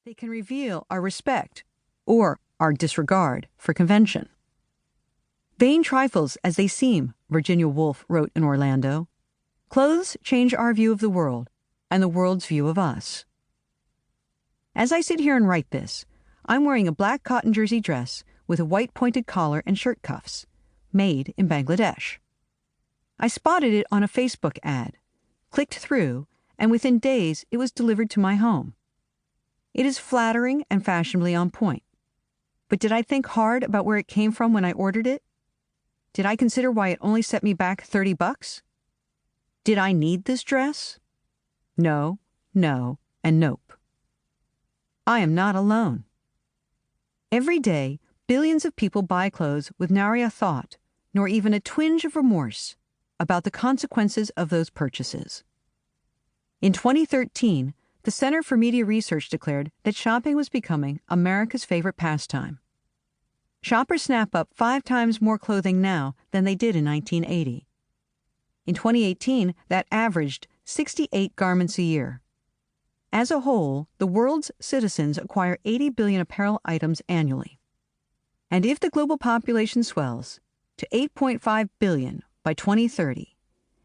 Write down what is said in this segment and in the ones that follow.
They can reveal our respect or our disregard for convention. Vain trifles as they seem, Virginia Woolf wrote in Orlando, clothes change our view of the world and the world's view of us. As I sit here and write this, I'm wearing a black cotton jersey dress with a white pointed collar and shirt cuffs, made in Bangladesh. I spotted it on a Facebook ad, clicked through, and within days it was delivered to my home. It is flattering and fashionably on point. But did I think hard about where it came from when I ordered it? Did I consider why it only set me back $30? Did I need this dress? No, no, and nope. I am not alone. Every day, billions of people buy clothes with nary a thought, nor even a twinge of remorse, about the consequences of those purchases. In 2013, the Center for Media Research declared that shopping was becoming America's favorite pastime. Shoppers snap up 5 times more clothing now than they did in 1980. In 2018, that averaged 68 garments a year. As a whole, the world's citizens acquire 80 billion apparel items annually. And if the global population swells to 8.5 billion by 2030,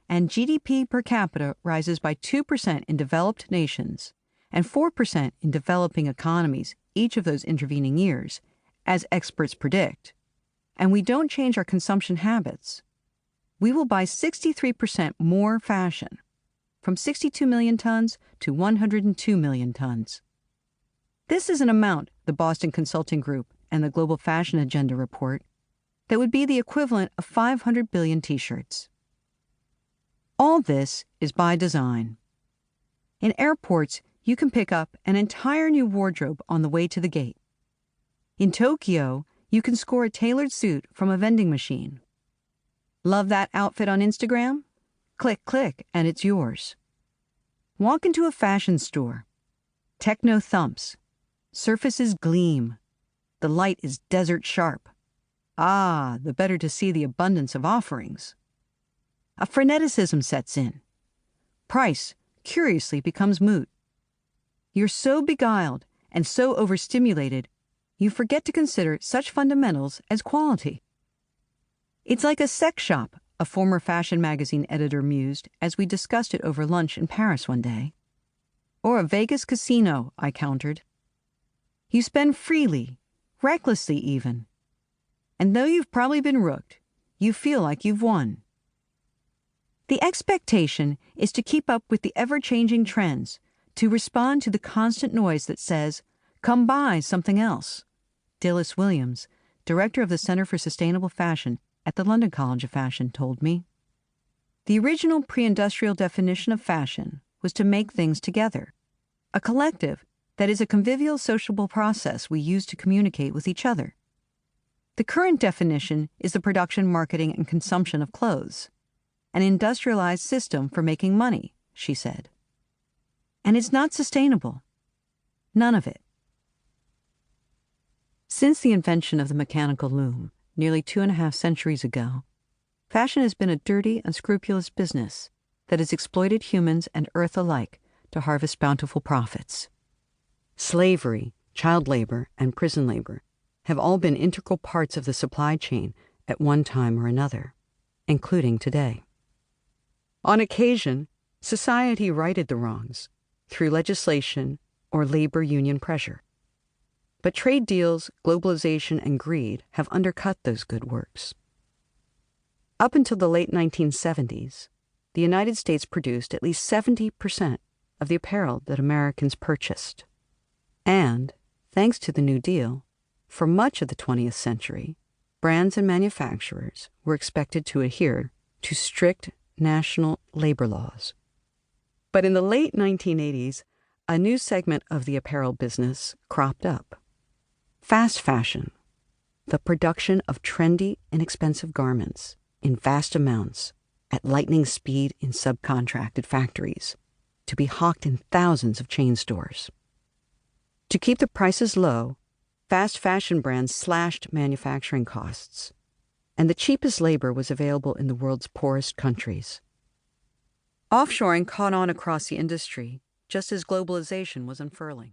and GDP per capita rises by 2% in developed nations and 4% in developing economies each of those intervening years, as experts predict, and we don't change our consumption habits, we will buy 63% more fashion, from 62 million tons to 102 million tons. This is an amount, the Boston Consulting Group and the Global Fashion Agenda report, that would be the equivalent of 500 billion T-shirts. All this is by design. In airports, you can pick up an entire new wardrobe on the way to the gate. In Tokyo, you can score a tailored suit from a vending machine. Love that outfit on Instagram? Click, click, and it's yours. Walk into a fashion store. Techno thumps. Surfaces gleam. The light is desert sharp. Ah, the better to see the abundance of offerings. A freneticism sets in. Price, curiously, becomes moot. You're so beguiled and so overstimulated, you forget to consider such fundamentals as quality. It's like a sex shop, a former fashion magazine editor mused as we discussed it over lunch in Paris one day. Or a Vegas casino, I countered. You spend freely, recklessly even. And though you've probably been rooked, you feel like you've won. The expectation is to keep up with the ever-changing trends, to respond to the constant noise that says, "Come buy something else." Dilys Williams, director of the Center for Sustainable Fashion at the London College of Fashion, told me. The original pre-industrial definition of fashion was to make things together, a collective that is a convivial sociable process we use to communicate with each other. The current definition is the production, marketing, and consumption of clothes, an industrialized system for making money, she said. And it's not sustainable. None of it. Since the invention of the mechanical loom, nearly 2.5 centuries ago, fashion has been a dirty, unscrupulous business that has exploited humans and earth alike to harvest bountiful profits. Slavery, child labor, and prison labor have all been integral parts of the supply chain at one time or another, including today. On occasion, society righted the wrongs through legislation or labor union pressure. But trade deals, globalization, and greed have undercut those good works. Up until the late 1970s, the United States produced at least 70% of the apparel that Americans purchased. And, thanks to the New Deal, for much of the 20th century, brands and manufacturers were expected to adhere to strict national labor laws. But in the late 1980s, a new segment of the apparel business cropped up. Fast fashion, the production of trendy, inexpensive garments in vast amounts at lightning speed in subcontracted factories to be hawked in thousands of chain stores. To keep the prices low, fast fashion brands slashed manufacturing costs, and the cheapest labor was available in the world's poorest countries. Offshoring caught on across the industry, just as globalization was unfurling.